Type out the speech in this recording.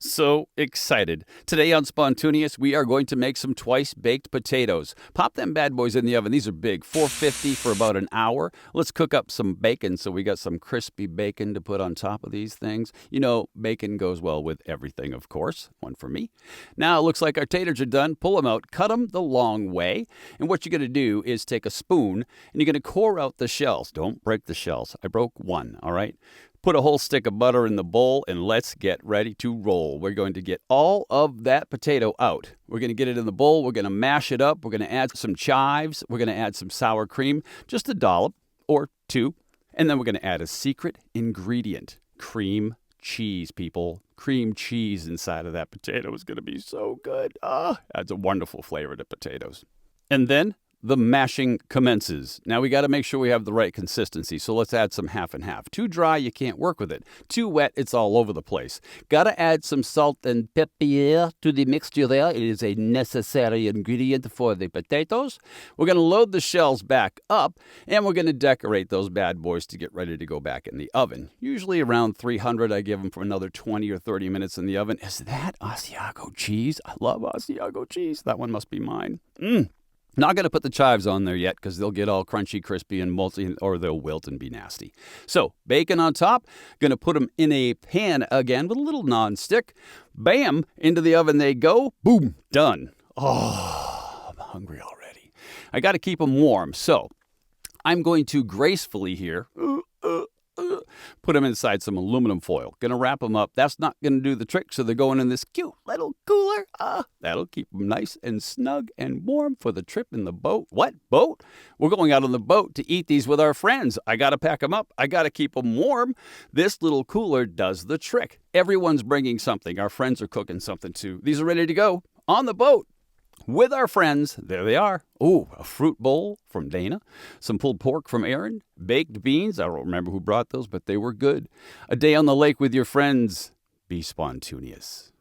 So excited. Today on Spontooneous, we are going to make some twice-baked potatoes. Pop them bad boys in the oven. These are big, 450 for about an hour. Let's cook up some bacon so we got some crispy bacon to put on top of these things. You know, bacon goes well with everything, of course. One for me. Now, it looks like our taters are done. Pull them out, cut them the long way. And what you're going to do is take a spoon and you're going to core out the shells. Don't break the shells. I broke one, all right? Put a whole stick of butter in the bowl and let's get ready to roll. We're going to get all of that potato out. We're going to get it in the bowl. We're going to mash it up. We're going to add some chives. We're going to add some sour cream, just a dollop or two. And then we're going to add a secret ingredient, cream cheese, people. Cream cheese inside of that potato is going to be so good. Adds a wonderful flavor to potatoes. And then the mashing commences. Now we got to make sure we have the right consistency, so let's add some half and half. Too dry, you can't work with it. Too wet, it's all over the place. Got to add some salt and pepper to the mixture there. It is a necessary ingredient for the potatoes. We're going to load the shells back up, and we're going to decorate those bad boys to get ready to go back in the oven. Usually around 300, I give them for another 20 or 30 minutes in the oven. Is that Asiago cheese? I love Asiago cheese. That one must be mine. Not going to put the chives on there yet because they'll get all crunchy, crispy, and moldy, or they'll wilt and be nasty. So, bacon on top. Going to put them in a pan again with a little nonstick. Bam! Into the oven they go. Boom! Done. Oh, I'm hungry already. I got to keep them warm. So, I'm going to gracefully here put them inside some aluminum foil. Going to wrap them up. That's not going to do the trick, so they're going in this cute little cooler. That'll keep them nice and snug and warm for the trip in the boat. What? Boat? We're going out on the boat to eat these with our friends. I got to pack them up. I got to keep them warm. This little cooler does the trick. Everyone's bringing something. Our friends are cooking something too. These are ready to go on the boat with our friends. There they are. Ooh, a fruit bowl from Dana, some pulled pork from Aaron, baked beans. I don't remember who brought those, but they were good. A day on the lake with your friends. Be spontaneous.